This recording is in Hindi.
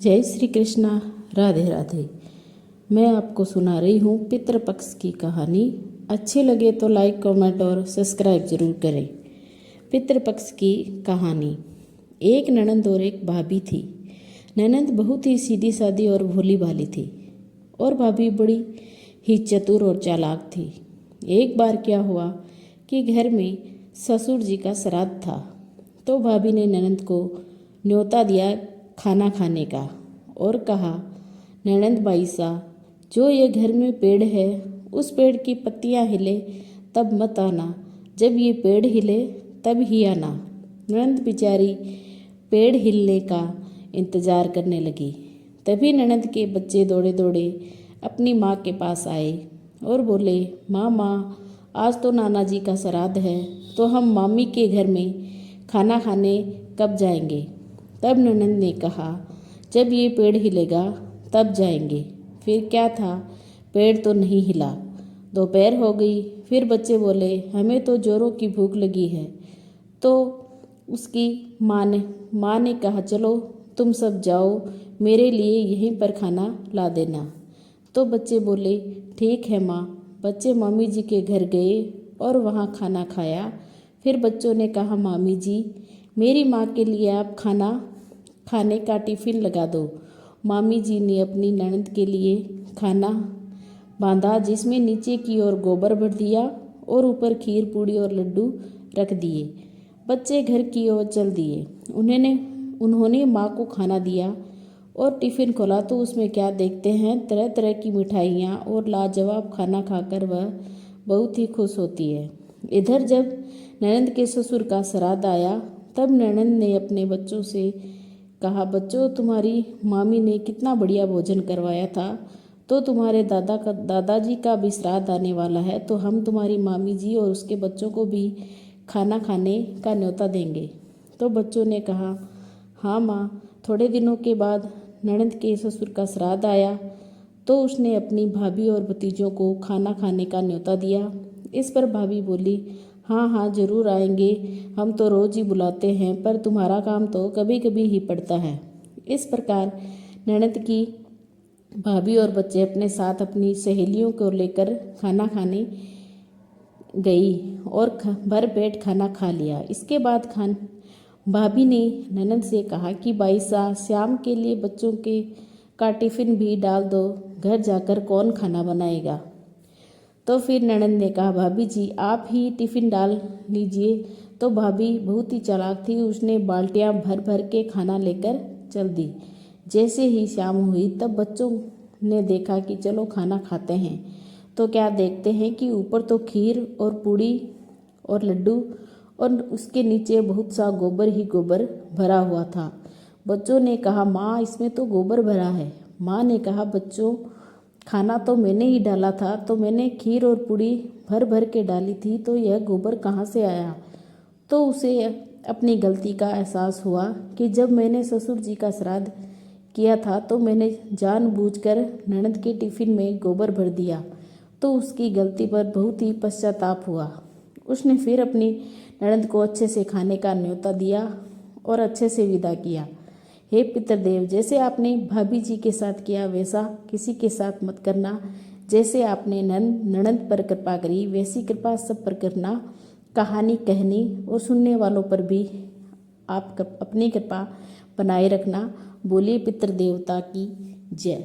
जय श्री कृष्णा। राधे राधे। मैं आपको सुना रही हूँ पितृपक्ष की कहानी। अच्छे लगे तो लाइक कमेंट और सब्सक्राइब जरूर करें। पितृपक्ष की कहानी। एक ननंद और एक भाभी थी। ननंद बहुत ही सीधी सादी और भोली भाली थी और भाभी बड़ी ही चतुर और चालाक थी। एक बार क्या हुआ कि घर में ससुर जी का श्राद्ध था, तो भाभी ने ननंद को न्योता दिया खाना खाने का और कहा, ननंद बाईसा, जो ये घर में पेड़ है उस पेड़ की पत्तियां हिले तब मत आना, जब ये पेड़ हिले तब ही आना। ननंद बेचारी पेड़ हिलने का इंतजार करने लगी। तभी ननंद के बच्चे दौड़े दौड़े अपनी माँ के पास आए और बोले, माँ, आज तो नाना जी का श्राद्ध है, तो हम मामी के घर में खाना खाने कब जाएंगे। तब ननंद ने कहा, जब ये पेड़ हिलेगा तब जाएंगे। फिर क्या था, पेड़ तो नहीं हिला। दोपहर हो गई। फिर बच्चे बोले, हमें तो जोरों की भूख लगी है। तो उसकी माँ ने कहा, चलो तुम सब जाओ, मेरे लिए यहीं पर खाना ला देना। तो बच्चे बोले, ठीक है माँ। बच्चे मामी जी के घर गए और वहाँ खाना खाया। फिर बच्चों ने कहा, मामी जी, मेरी माँ के लिए आप खाने का टिफ़िन लगा दो। मामी जी ने अपनी ननद के लिए खाना बांधा, जिसमें नीचे की ओर गोबर भर दिया और ऊपर खीर पूड़ी और लड्डू रख दिए। बच्चे घर की ओर चल दिए। उन्होंने माँ को खाना दिया और टिफ़िन खोला तो उसमें क्या देखते हैं, तरह तरह की मिठाइयाँ और लाजवाब खाना खाकर वह बहुत ही खुश होती है। इधर जब ननंद के ससुर का श्राद्ध आया, तब ननंद ने अपने बच्चों से कहा, बच्चों, तुम्हारी मामी ने कितना बढ़िया भोजन करवाया था, तो तुम्हारे दादाजी का भी श्राद्ध आने वाला है, तो हम तुम्हारी मामी जी और उसके बच्चों को भी खाना खाने का न्योता देंगे। तो बच्चों ने कहा, हाँ माँ। थोड़े दिनों के बाद ननंद के ससुर का श्राद्ध आया, तो उसने अपनी भाभी और भतीजों को खाना खाने का न्योता दिया। इस पर भाभी बोली, हाँ, ज़रूर आएंगे, हम तो रोज़ ही बुलाते हैं, पर तुम्हारा काम तो कभी कभी ही पड़ता है। इस प्रकार ननंद की भाभी और बच्चे अपने साथ अपनी सहेलियों को लेकर खाना खाने गई और भर पेट खाना खा लिया। इसके बाद भाभी ने ननंद से कहा कि बाईसा, शाम के लिए बच्चों के का टिफ़िन भी डाल दो, घर जाकर कौन खाना बनाएगा। तो फिर ननंद ने कहा, भाभी जी आप ही टिफ़िन डाल लीजिए। तो भाभी बहुत ही चालाक थी, उसने बाल्टियाँ भर भर के खाना लेकर चल दी। जैसे ही शाम हुई तब बच्चों ने देखा कि चलो खाना खाते हैं, तो क्या देखते हैं कि ऊपर तो खीर और पूड़ी और लड्डू और उसके नीचे बहुत सा गोबर ही गोबर भरा हुआ था। बच्चों ने कहा, माँ, इसमें तो गोबर भरा है। माँ ने कहा, बच्चों, खाना तो मैंने ही डाला था, तो मैंने खीर और पूड़ी भर भर के डाली थी, तो यह गोबर कहाँ से आया। तो उसे अपनी गलती का एहसास हुआ कि जब मैंने ससुर जी का श्राद्ध किया था, तो मैंने जानबूझकर ननद के टिफ़िन में गोबर भर दिया। तो उसकी गलती पर बहुत ही पश्चाताप हुआ। उसने फिर अपनी ननद को अच्छे से खाने का न्योता दिया और अच्छे से विदा किया। हे पितृदेव, जैसे आपने भाभी जी के साथ किया वैसा किसी के साथ मत करना। जैसे आपने ननद पर कृपा करी वैसी कृपा सब पर करना। कहानी कहने और सुनने वालों पर भी आप अपनी कृपा बनाए रखना। बोलिए पितृदेवता की जय।